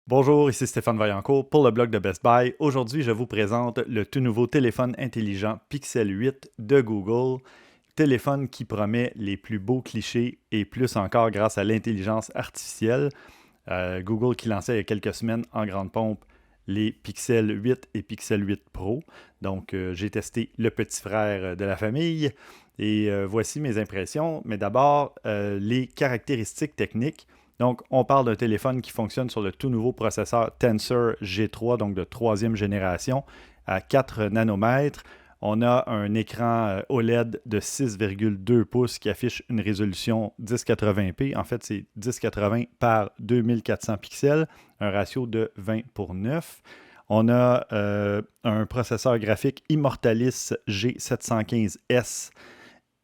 Bonjour, ici Stéphane Vaillancourt pour le blog de Best Buy. Aujourd'hui, je vous présente le tout nouveau téléphone intelligent Pixel 8 de Google. Téléphone qui promet les plus beaux clichés et plus encore grâce à l'intelligence artificielle. Google qui lançait il y a quelques semaines en grande pompe les Pixel 8 et Pixel 8 Pro. Donc, j'ai testé le petit frère de la famille et voici mes impressions. Mais d'abord, les caractéristiques techniques. Donc, on parle d'un téléphone qui fonctionne sur le tout nouveau processeur Tensor G3, donc de troisième génération, à 4 nanomètres. On a un écran OLED de 6,2 pouces qui affiche une résolution 1080p. En fait, c'est 1080 par 2400 pixels, un ratio de 20:9. On a un processeur graphique Immortalis G715S,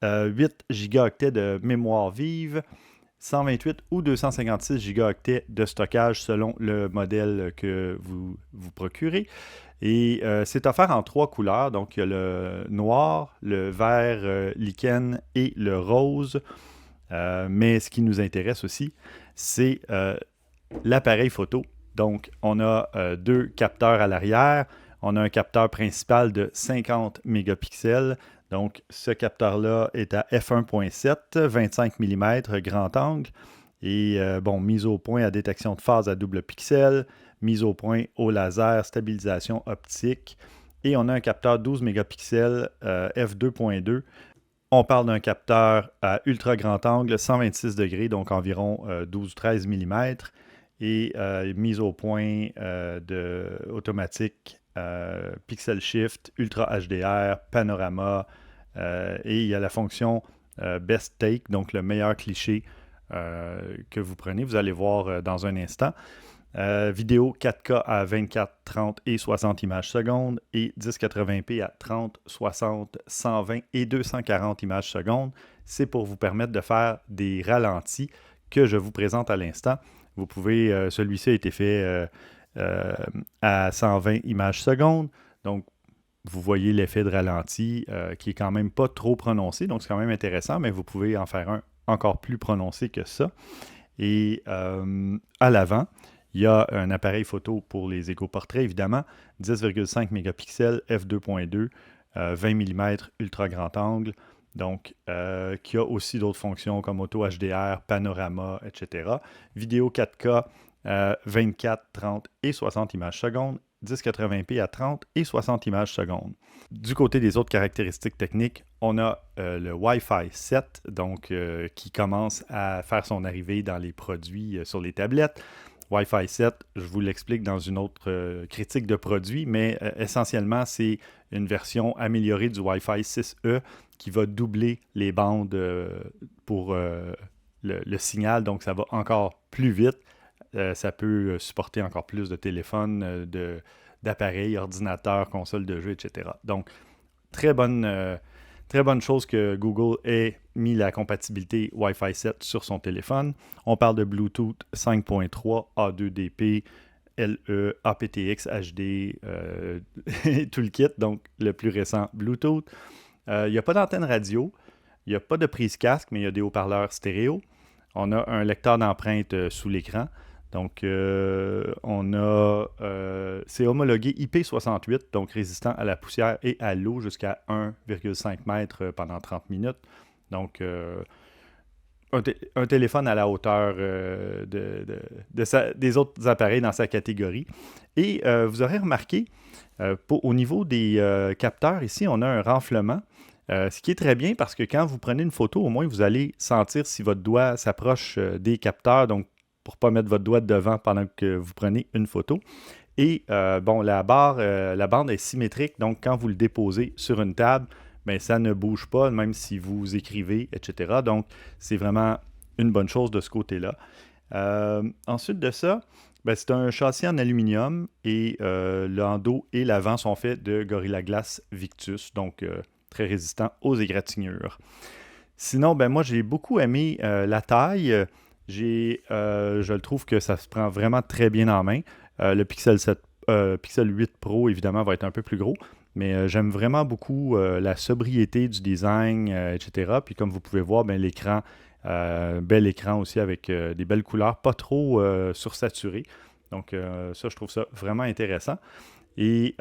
8 gigaoctets de mémoire vive, 128 ou 256 gigaoctets de stockage selon le modèle que vous procurez. Et c'est offert en 3 couleurs. Donc, il y a le noir, le vert lichen et le rose. Mais ce qui nous intéresse aussi, c'est l'appareil photo. Donc, on a 2 capteurs à l'arrière. On a un capteur principal de 50 mégapixels. Donc, ce capteur-là est à f1.7, 25 mm, grand angle. Et mise au point à détection de phase à double pixel, mise au point au laser, stabilisation optique. Et on a un capteur 12 mégapixels f2.2. On parle d'un capteur à ultra grand angle, 126 degrés, donc environ 12-13 mm. Et mise au point automatique, Pixel Shift, Ultra HDR, Panorama. Et il y a la fonction Best Take, donc le meilleur cliché que vous prenez. Vous allez voir dans un instant. Vidéo 4K à 24, 30 et 60 images secondes et 1080p à 30, 60, 120 et 240 images secondes. C'est pour vous permettre de faire des ralentis que je vous présente à l'instant. Vous pouvez, celui-ci a été fait à 120 images secondes. Donc, vous voyez l'effet de ralenti qui est quand même pas trop prononcé. Donc, c'est quand même intéressant, mais vous pouvez en faire un encore plus prononcé que ça. Et à l'avant, il y a un appareil photo pour les éco-portraits, évidemment, 10,5 mégapixels, f2.2, 20 mm, ultra grand angle, donc qui a aussi d'autres fonctions comme auto HDR, panorama, etc. Vidéo 4K, 24, 30 et 60 images secondes, 1080p à 30 et 60 images secondes. Du côté des autres caractéristiques techniques, on a le Wi-Fi 7, donc qui commence à faire son arrivée dans les produits sur les tablettes. Wi-Fi 7, je vous l'explique dans une autre critique de produit, mais essentiellement, c'est une version améliorée du Wi-Fi 6E qui va doubler les bandes pour le signal, donc ça va encore plus vite. Ça peut supporter encore plus de téléphones, d'appareils, ordinateurs, consoles de jeux, etc. Donc, très bonne chose que Google ait mis la compatibilité Wi-Fi 7 sur son téléphone. On parle de Bluetooth 5.3, A2DP, LE, aptX, HD, tout le kit, donc le plus récent Bluetooth. Il n'y a pas d'antenne radio, il n'y a pas de prise casque, mais il y a des haut-parleurs stéréo. On a un lecteur d'empreintes sous l'écran. Donc, c'est homologué IP68, donc résistant à la poussière et à l'eau jusqu'à 1,5 m pendant 30 minutes. Donc, un téléphone à la hauteur des autres appareils dans sa catégorie. Et vous aurez remarqué, au niveau des capteurs, ici, on a un renflement. Ce qui est très bien parce que quand vous prenez une photo, au moins, vous allez sentir si votre doigt s'approche des capteurs. Donc, pour ne pas mettre votre doigt devant pendant que vous prenez une photo. Et la bande est symétrique, donc quand vous le déposez sur une table, ben, ça ne bouge pas, même si vous écrivez, etc. Donc, c'est vraiment une bonne chose de ce côté-là. Ensuite de ça, ben, c'est un châssis en aluminium et l'endos et l'avant sont faits de Gorilla Glass Victus, donc très résistant aux égratignures. Sinon, ben, moi, j'ai beaucoup aimé la taille. Je le trouve que ça se prend vraiment très bien en main. Le Pixel 8 Pro, évidemment, va être un peu plus gros, mais j'aime vraiment beaucoup la sobriété du design, etc. Puis comme vous pouvez voir, ben, l'écran Bel écran aussi avec des belles couleurs, pas trop sursaturées. Donc ça, je trouve ça vraiment intéressant. Et,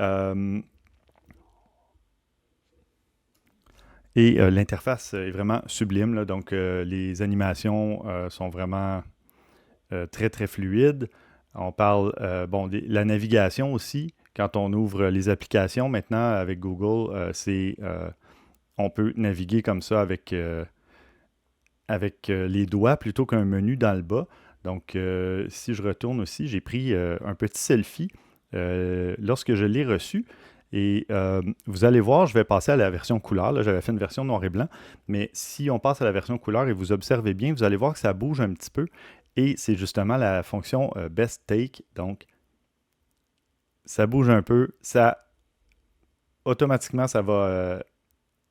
l'interface est vraiment sublime, là. Donc les animations sont vraiment très très fluides. On parle, la navigation aussi. Quand on ouvre les applications maintenant avec Google, on peut naviguer comme ça avec les doigts plutôt qu'un menu dans le bas. Donc, si je retourne aussi, j'ai pris un petit selfie lorsque je l'ai reçu. Et vous allez voir, je vais passer à la version couleur. Là, j'avais fait une version noir et blanc. Mais si on passe à la version couleur et vous observez bien, vous allez voir que ça bouge un petit peu. Et c'est justement la fonction Best Take. Donc, ça bouge un peu. Automatiquement, ça va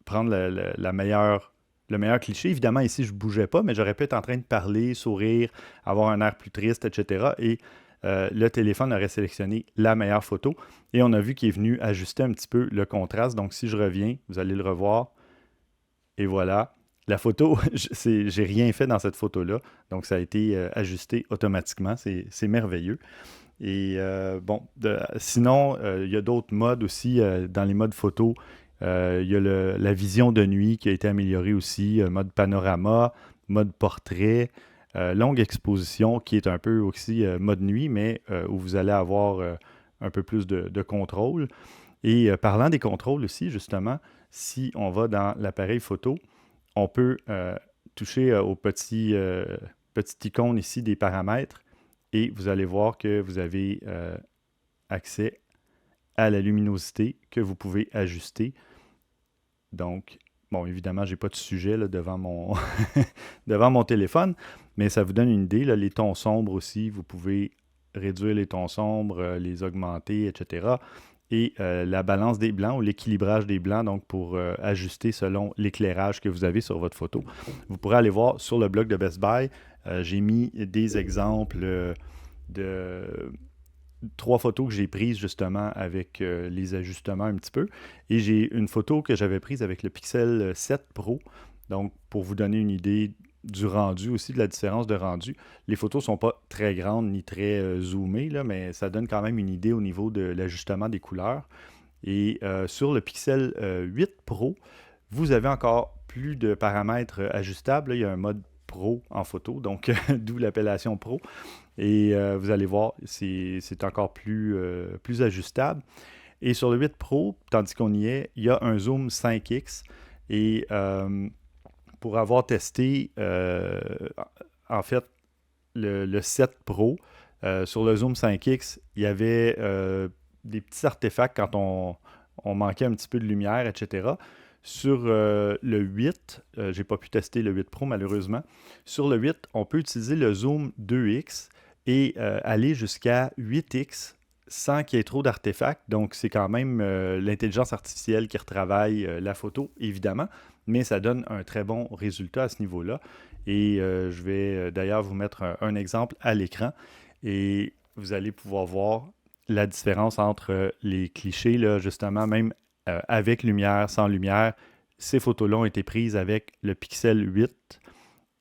prendre le meilleur cliché. Évidemment, ici, je ne bougeais pas, mais j'aurais pu être en train de parler, sourire, avoir un air plus triste, etc. Et le téléphone aurait sélectionné la meilleure photo. Et on a vu qu'il est venu ajuster un petit peu le contraste. Donc, si je reviens, vous allez le revoir. Et voilà. La photo, j'ai rien fait dans cette photo-là. Donc, ça a été ajusté automatiquement. C'est merveilleux. Et sinon, il y a d'autres modes aussi dans les modes photo. Il y a la vision de nuit qui a été améliorée aussi, mode panorama, mode portrait, longue exposition qui est un peu aussi mode nuit, mais où vous allez avoir un peu plus de contrôle. Et parlant des contrôles aussi, justement, si on va dans l'appareil photo, on peut toucher au petite icône ici des paramètres et vous allez voir que vous avez accès à la luminosité que vous pouvez ajuster. Donc, bon, évidemment, je n'ai pas de sujet là, devant devant mon téléphone, mais ça vous donne une idée. Là, les tons sombres aussi, vous pouvez réduire les tons sombres, les augmenter, etc. Et la balance des blancs ou l'équilibrage des blancs, donc pour ajuster selon l'éclairage que vous avez sur votre photo. Vous pourrez aller voir sur le blog de Best Buy. J'ai mis des exemples de 3 photos que j'ai prises justement avec les ajustements un petit peu. Et j'ai une photo que j'avais prise avec le Pixel 7 Pro. Donc, pour vous donner une idée du rendu aussi, de la différence de rendu. Les photos ne sont pas très grandes ni très zoomées, là, mais ça donne quand même une idée au niveau de l'ajustement des couleurs. Et sur le Pixel 8 Pro, vous avez encore plus de paramètres ajustables. Là, il y a un mode Pro en photo, donc d'où l'appellation Pro. Et vous allez voir, c'est encore plus ajustable. Et sur le 8 Pro, tandis qu'on y est, il y a un zoom 5x. Et pour avoir testé, en fait, le 7 Pro, sur le zoom 5x, il y avait des petits artefacts quand on manquait un petit peu de lumière, etc. Sur le 8, j'ai pas pu tester le 8 Pro malheureusement. Sur le 8, on peut utiliser le zoom 2x et aller jusqu'à 8x sans qu'il y ait trop d'artefacts. Donc, c'est quand même l'intelligence artificielle qui retravaille la photo, évidemment, mais ça donne un très bon résultat à ce niveau-là. Et je vais d'ailleurs vous mettre un exemple à l'écran et vous allez pouvoir voir la différence entre les clichés, là, justement, même avec lumière, sans lumière. Ces photos-là ont été prises avec le Pixel 8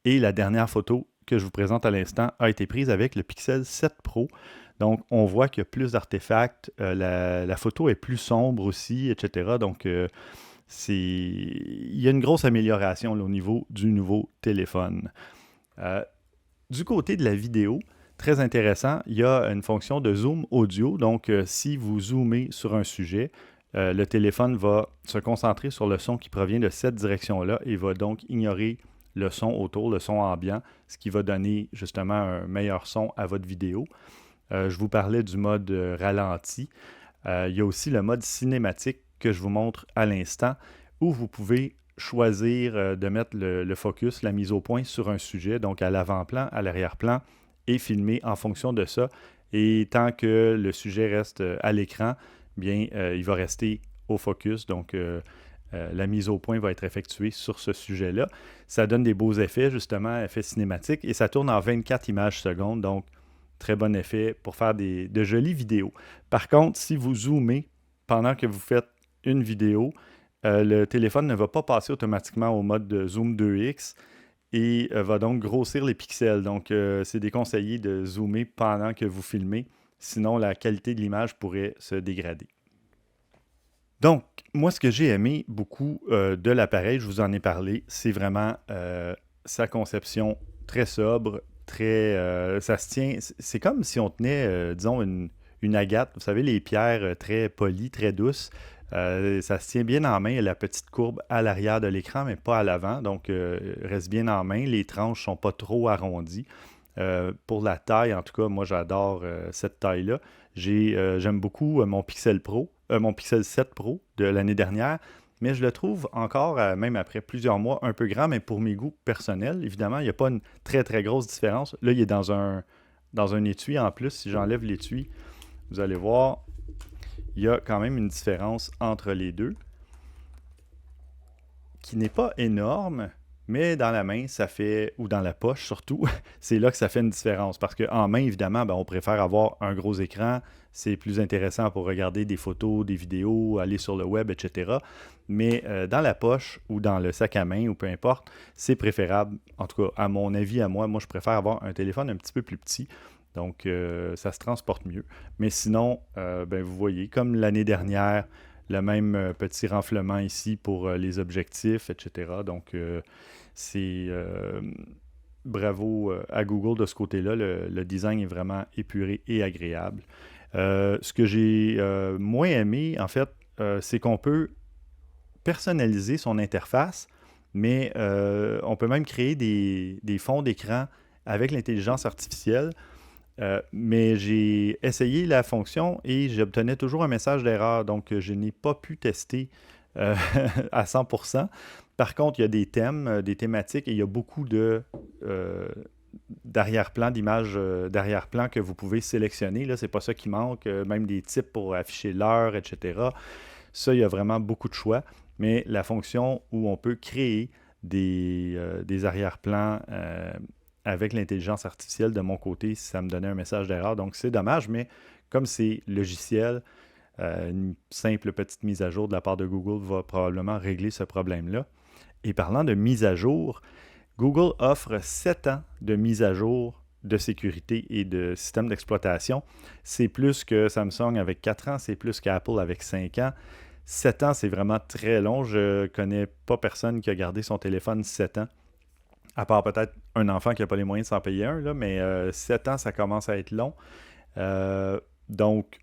et la dernière photo que je vous présente à l'instant a été prise avec le Pixel 7 Pro. Donc, on voit qu'il y a plus d'artefacts, la photo est plus sombre aussi, etc. Donc, il y a une grosse amélioration là, au niveau du nouveau téléphone. Du côté de la vidéo, très intéressant, il y a une fonction de zoom audio. Donc, si vous zoomez sur un sujet, le téléphone va se concentrer sur le son qui provient de cette direction-là et va donc ignorer le son autour, le son ambiant, ce qui va donner justement un meilleur son à votre vidéo. Je vous parlais du mode ralenti. Il y a aussi le mode cinématique que je vous montre à l'instant, où vous pouvez choisir de mettre le focus, la mise au point sur un sujet, donc à l'avant-plan, à l'arrière-plan, et filmer en fonction de ça. Et tant que le sujet reste à l'écran, bien, il va rester au focus, donc la mise au point va être effectuée sur ce sujet-là. Ça donne des beaux effets, justement, effets cinématiques, et ça tourne en 24 images secondes, donc très bon effet pour faire de jolies vidéos. Par contre, si vous zoomez pendant que vous faites une vidéo, le téléphone ne va pas passer automatiquement au mode de zoom 2x et va donc grossir les pixels. Donc, c'est déconseillé de zoomer pendant que vous filmez, sinon la qualité de l'image pourrait se dégrader. Donc, moi, ce que j'ai aimé beaucoup de l'appareil, je vous en ai parlé, c'est vraiment sa conception très sobre, ça se tient, c'est comme si on tenait, disons, une agate, vous savez, les pierres très polies, très douces. Ça se tient bien en main, il y a la petite courbe à l'arrière de l'écran, mais pas à l'avant, donc reste bien en main. Les tranches sont pas trop arrondies. Pour la taille, en tout cas, moi j'adore cette taille-là. J'aime beaucoup mon Pixel 7 Pro de l'année dernière, mais je le trouve encore, même après plusieurs mois, un peu grand, mais pour mes goûts personnels, évidemment, il n'y a pas une très très grosse différence. Là, il est dans un étui en plus. Si j'enlève l'étui, vous allez voir, il y a quand même une différence entre les deux, qui n'est pas énorme, mais dans la main, ça fait, ou dans la poche surtout, c'est là que ça fait une différence. Parce qu'en main, évidemment, ben, on préfère avoir un gros écran. C'est plus intéressant pour regarder des photos, des vidéos, aller sur le web, etc. Mais dans la poche ou dans le sac à main, ou peu importe, c'est préférable. En tout cas, à mon avis, moi, je préfère avoir un téléphone un petit peu plus petit. Donc, ça se transporte mieux. Mais sinon, ben, vous voyez, comme l'année dernière, le même petit renflement ici pour les objectifs, etc. Donc, c'est bravo à Google de ce côté-là. Le design est vraiment épuré et agréable. Ce que j'ai moins aimé, en fait, c'est qu'on peut personnaliser son interface, mais on peut même créer des fonds d'écran avec l'intelligence artificielle. Mais j'ai essayé la fonction et j'obtenais toujours un message d'erreur, donc je n'ai pas pu tester euh, à 100%. Par contre, il y a des thèmes, des thématiques et il y a beaucoup d'arrière-plan, d'images d'arrière-plan que vous pouvez sélectionner. Là, c'est pas ça qui manque, même des types pour afficher l'heure, etc. Ça, il y a vraiment beaucoup de choix, mais la fonction où on peut créer des arrière-plans avec l'intelligence artificielle, de mon côté, ça me donnait un message d'erreur. Donc, c'est dommage, mais comme c'est logiciel, une simple petite mise à jour de la part de Google va probablement régler ce problème-là. Et parlant de mise à jour, Google offre 7 ans de mise à jour de sécurité et de système d'exploitation. C'est plus que Samsung avec 4 ans, c'est plus qu'Apple avec 5 ans. 7 ans, c'est vraiment très long. Je ne connais pas personne qui a gardé son téléphone 7 ans. À part peut-être un enfant qui n'a pas les moyens de s'en payer un, là, mais 7 ans, ça commence à être long. Donc,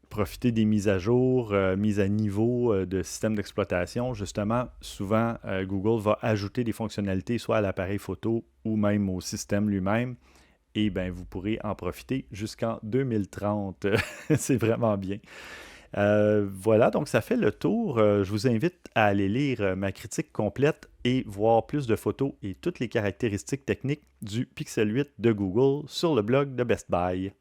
profiter des mises à jour, mises à niveau de système d'exploitation. Justement, souvent, Google va ajouter des fonctionnalités soit à l'appareil photo ou même au système lui-même. Et bien, vous pourrez en profiter jusqu'en 2030. C'est vraiment bien. Voilà, donc ça fait le tour. Je vous invite à aller lire ma critique complète et voir plus de photos et toutes les caractéristiques techniques du Pixel 8 de Google sur le blog de Best Buy.